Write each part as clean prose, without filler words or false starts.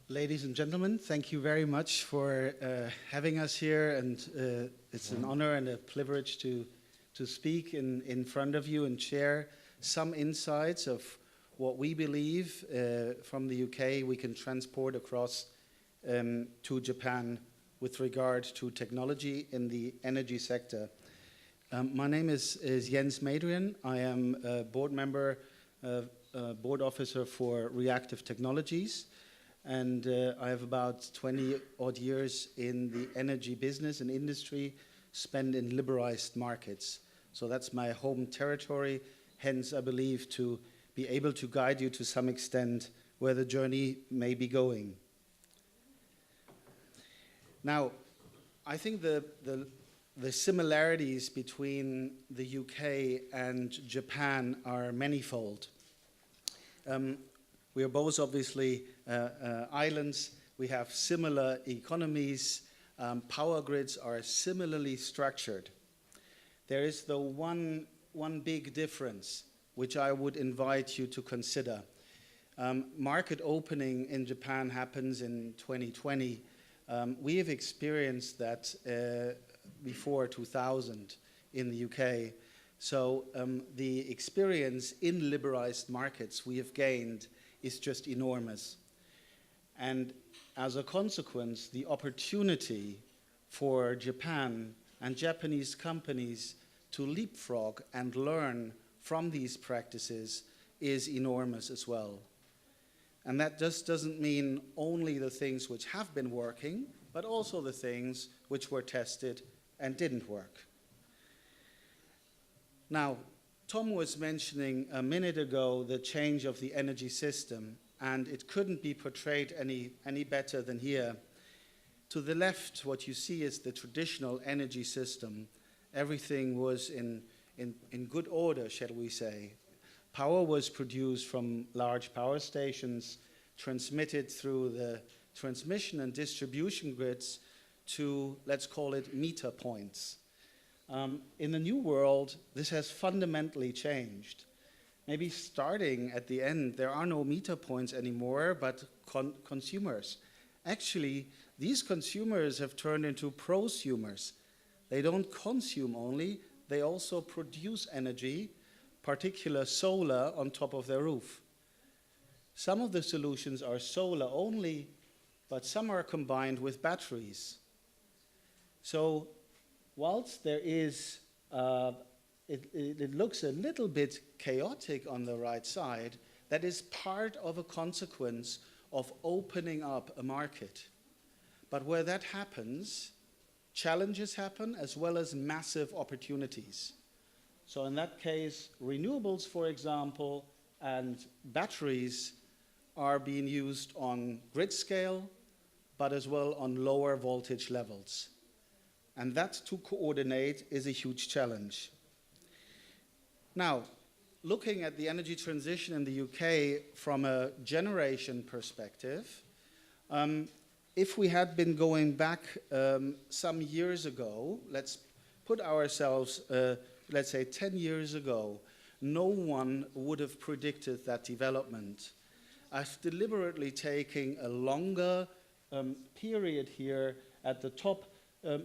Ladies and gentlemen, thank you very much for having us here, and it's an honor and a privilege to speak in front of you and share some insights of what we believe from the UK we can transport across to Japan with regard to technology in the energy sector. My name is Jens Madrian. I am a board member, board officer for Reactive Technologies. And I have about 20 odd years in the energy business and industry spent in liberalized markets. So that's my home territory. Hence, I believe to be able to guide you to some extent where the journey may be going. Now, I think the similarities between the UK and Japan are manifold. We are both obviously islands. We have similar economies. Power grids are similarly structured. There is the one big difference, which I would invite you to consider. Market opening in Japan happens in 2020. We have experienced that before 2000 in the UK. So the experience in liberalized markets we have gained is just enormous. And as a consequence, the opportunity for Japan and Japanese companies to leapfrog and learn from these practices is enormous as well. And that just doesn't mean only the things which have been working, but also the things which were tested and didn't work. Now, Tom was mentioning a minute ago the change of the energy system, and it couldn't be portrayed any better than here. To the left, what you see is the traditional energy system. Everything was in good order, shall we say. Power was produced from large power stations, transmitted through the transmission and distribution grids to, let's call it, meter points. In the new world, this has fundamentally changed. Maybe starting at the end, there are no meter points anymore, but consumers. Actually, these consumers have turned into prosumers. They don't consume only, they also produce energy, particular solar, on top of their roof. Some of the solutions are solar only, but some are combined with batteries. So whilst there is, it looks a little bit chaotic on the right side, that is part of a consequence of opening up a market. But where that happens, challenges happen as well as massive opportunities. So in that case, renewables, for example, and batteries are being used on grid scale, but as well on lower voltage levels. And that to coordinate is a huge challenge. Now, looking at the energy transition in the UK from a generation perspective, if we had been going back some years ago, let's put ourselves, let's say 10 years ago, no one would have predicted that development. I've deliberately taken a longer period here at the top,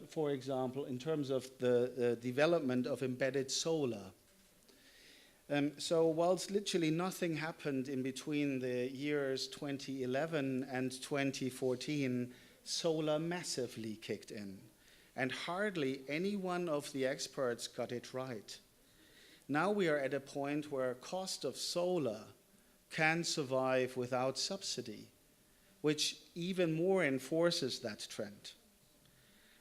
for example, in terms of the development of embedded solar. So whilst literally nothing happened in between the years 2011 and 2014, solar massively kicked in. And hardly any one of the experts got it right. Now we are at a point where cost of solar can survive without subsidy, which even more enforces that trend.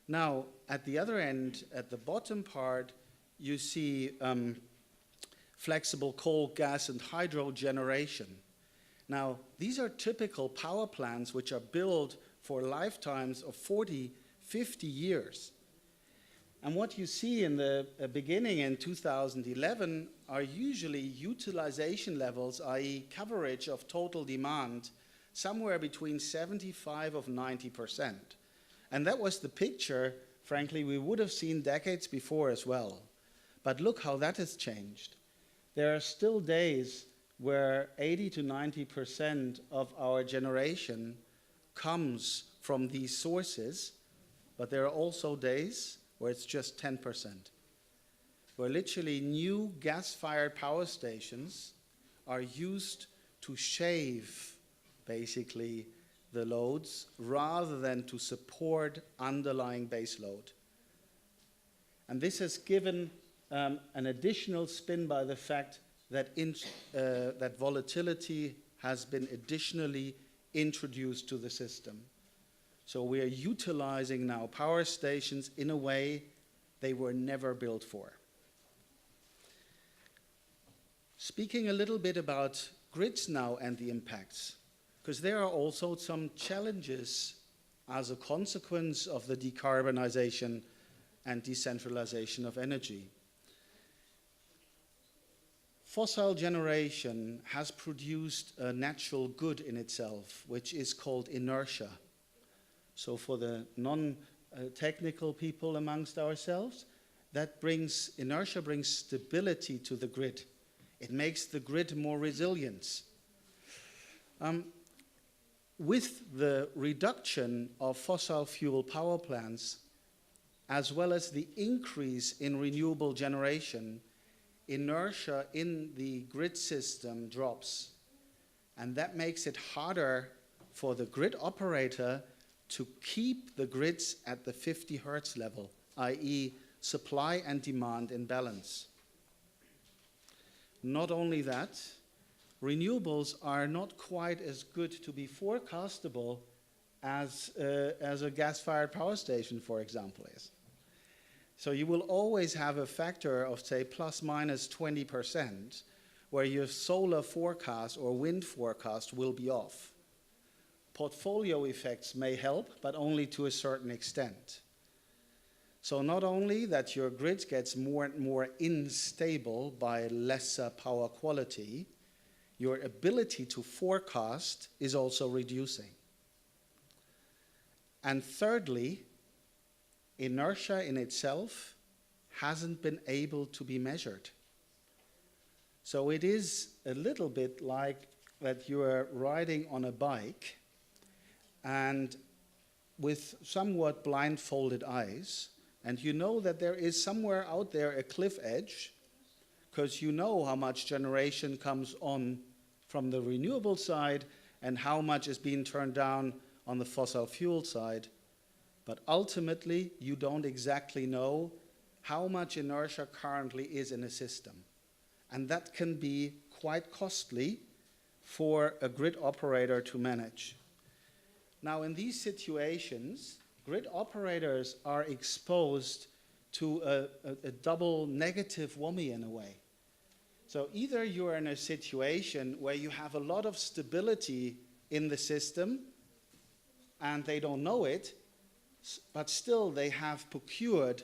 Now, at the other end, at the bottom part, you see flexible coal, gas, and hydro generation. Now, these are typical power plants which are built for lifetimes of 40, 50 years. And what you see in the beginning in 2011 are usually utilization levels, i.e. coverage of total demand, somewhere between 75 of 90%. And that was the picture, frankly, we would have seen decades before as well. But look how that has changed. There are still days where 80 to 90% of our generation comes from these sources, but there are also days where it's just 10%, where literally new gas-fired power stations are used to shave, basically, the loads rather than to support underlying base load. And this has given an additional spin by the fact that, that volatility has been additionally introduced to the system. So we are utilizing now power stations in a way they were never built for. Speaking a little bit about grids now and the impacts, because there are also some challenges as a consequence of the decarbonization and decentralization of energy. Fossil generation has produced a natural good in itself, which is called inertia. So for the non-technical people amongst ourselves, inertia brings stability to the grid. It makes the grid more resilient. With the reduction of fossil fuel power plants, as well as the increase in renewable generation, inertia in the grid system drops. And that makes it harder for the grid operator to keep the grids at the 50 hertz level, i.e. supply and demand in balance. Not only that, renewables are not quite as good to be forecastable as a gas-fired power station, for example, is. So you will always have a factor of, say, plus minus 20%, where your solar forecast or wind forecast will be off. Portfolio effects may help, but only to a certain extent. So not only that your grid gets more and more unstable by lesser power quality, your ability to forecast is also reducing. And thirdly, inertia in itself hasn't been able to be measured. So it is a little bit like that you are riding on a bike and with somewhat blindfolded eyes, and you know that there is somewhere out there a cliff edge, because you know how much generation comes on from the renewable side and how much is being turned down on the fossil fuel side. But ultimately, you don't exactly know how much inertia currently is in a system. And that can be quite costly for a grid operator to manage. Now, in these situations, grid operators are exposed to a double negative whammy in a way. So either you're in a situation where you have a lot of stability in the system and they don't know it, but still they have procured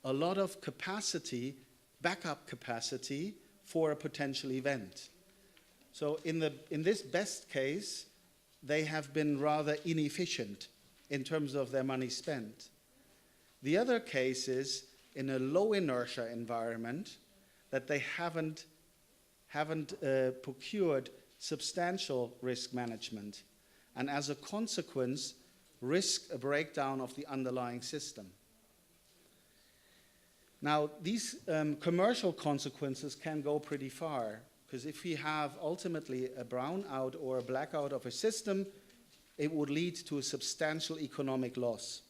a lot of capacity, backup capacity, for a potential event. So in this best case, they have been rather inefficient in terms of their money spent. The other case is in a low inertia environment that they haven't procured substantial risk management, and as a consequence, risk a breakdown of the underlying system. Now, these commercial consequences can go pretty far, because if we have ultimately a brownout or a blackout of a system, it would lead to a substantial economic loss.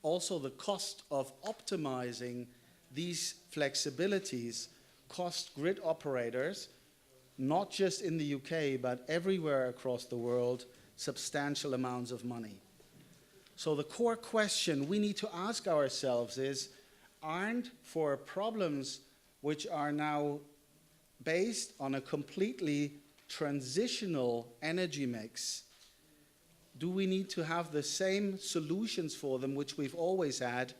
Also, the cost of optimizing these flexibilities cost grid operators, not just in the UK, but everywhere across the world, substantial amounts of money. So the core question we need to ask ourselves is, aren't for problems which are now based on a completely transitional energy mix, do we need to have the same solutions for them which we've always had,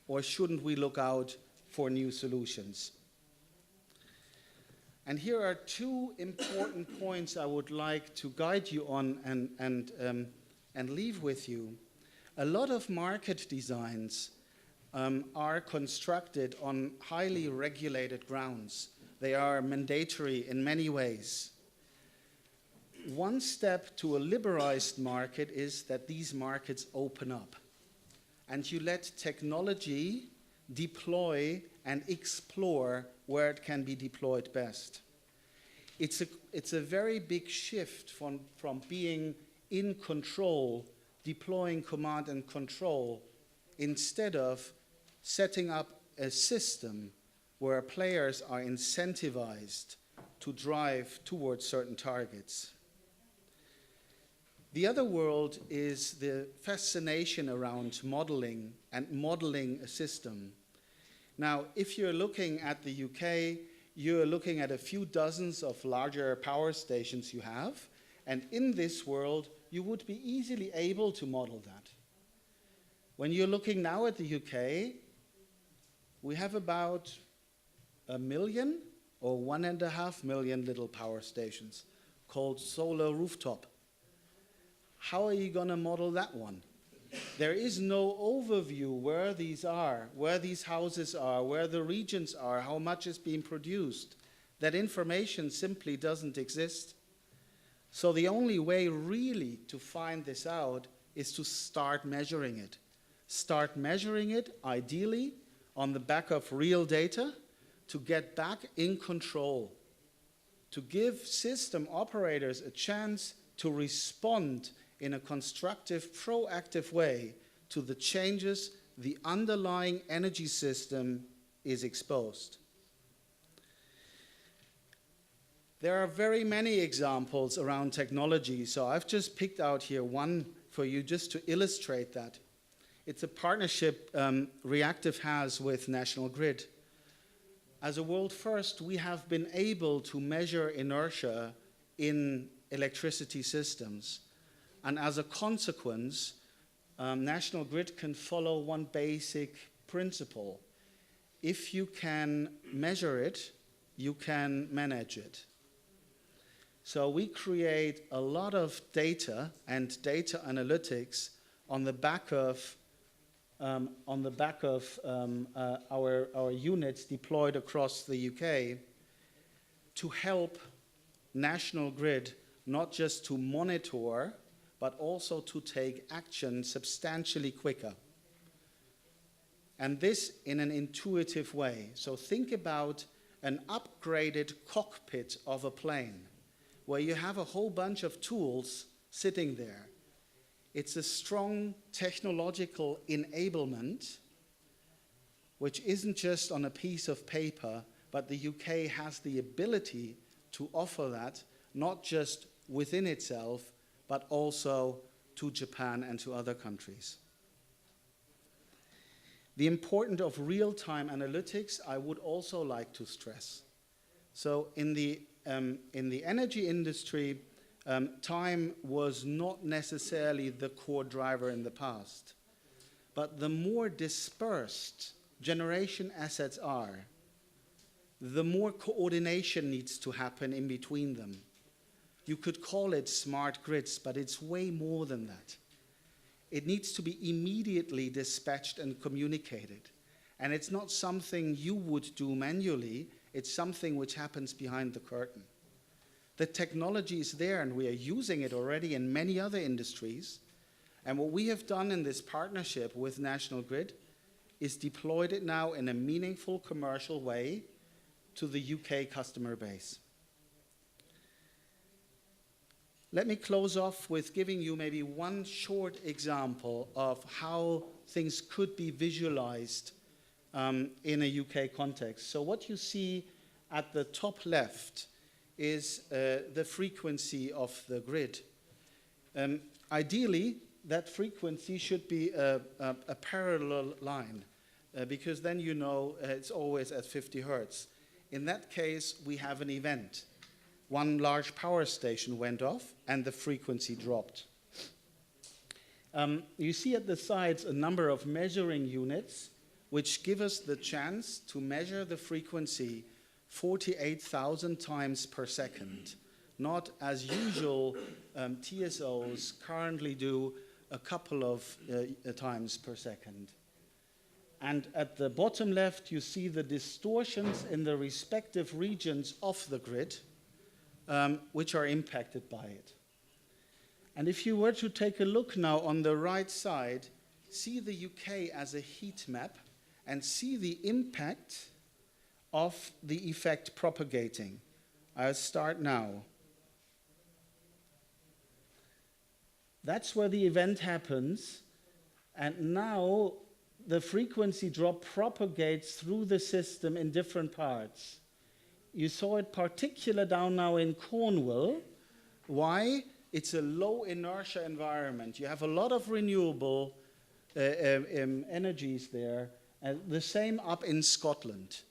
or shouldn't we look out for new solutions? And here are two important points I would like to guide you on and leave with you. A lot of market designs are constructed on highly regulated grounds. They are mandatory in many ways. one step to a liberalized market is that these markets open up and you let technology deploy and explore where it can be deployed best. It's a very big shift from being in control, deploying command and control, instead of setting up a system where players are incentivized to drive towards certain targets. The other world is the fascination around modeling and modeling a system. Now, if you're looking at the UK, you're looking at a few dozens of larger power stations you have, and in this world, you would be easily able to model that. When you're looking now at the UK, we have about 1 million or 1.5 million little power stations called solar rooftop. How are you going to model that one? There is no overview where these are, where these houses are, where the regions are, how much is being produced. That information simply doesn't exist. So the only way really to find this out is to start measuring it. Start measuring it, ideally, on the back of real data, to get back in control, to give system operators a chance to respond in a constructive, proactive way to the changes the underlying energy system is exposed. There are very many examples around technology, so I've just picked out here one for you just to illustrate that. It's a partnership Reactive has with National Grid. As a world first, we have been able to measure inertia in electricity systems. And as a consequence, National Grid can follow one basic principle. If you can measure it, you can manage it. So we create a lot of data and data analytics on the back of our units deployed across the UK to help National Grid not just to monitor, but also to take action substantially quicker. And this in an intuitive way. So think about an upgraded cockpit of a plane where you have a whole bunch of tools sitting there. It's a strong technological enablement, which isn't just on a piece of paper, but the UK has the ability to offer that, not just within itself, but also to Japan and to other countries. The importance of real-time analytics, I would also like to stress. So in the energy industry, time was not necessarily the core driver in the past. But the more dispersed generation assets are, the more coordination needs to happen in between them. You could call it smart grids, but it's way more than that. It needs to be immediately dispatched and communicated. And it's not something you would do manually, it's something which happens behind the curtain. The technology is there, and we are using it already in many other industries. And what we have done in this partnership with National Grid is deployed it now in a meaningful commercial way to the UK customer base. Let me close off with giving you maybe one short example of how things could be visualized in a UK context. So what you see at the top left is the frequency of the grid. Ideally, that frequency should be a parallel line, because then you know it's always at 50 hertz. In that case, we have an event. One large power station went off and the frequency dropped. You see at the sides a number of measuring units which give us the chance to measure the frequency 48,000 times per second, not as usual TSOs currently do a couple of times per second. And at the bottom left, you see the distortions in the respective regions of the grid, which are impacted by it. And if you were to take a look now on the right side, see the UK as a heat map and see the impact of the effect propagating. I'll start now. That's where the event happens, and now the frequency drop propagates through the system in different parts. You saw it particular down now in Cornwall. Why? It's a low inertia environment. You have a lot of renewable energies there, and the same up in Scotland.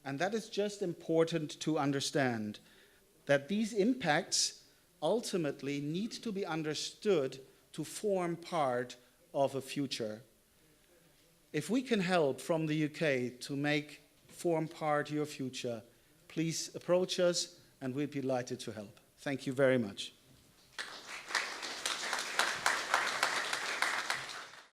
And that is just important to understand, that these impacts ultimately need to be understood to form part of a future. If we can help from the UK to form part of your future, please approach us and we'll be delighted to help. Thank you very much.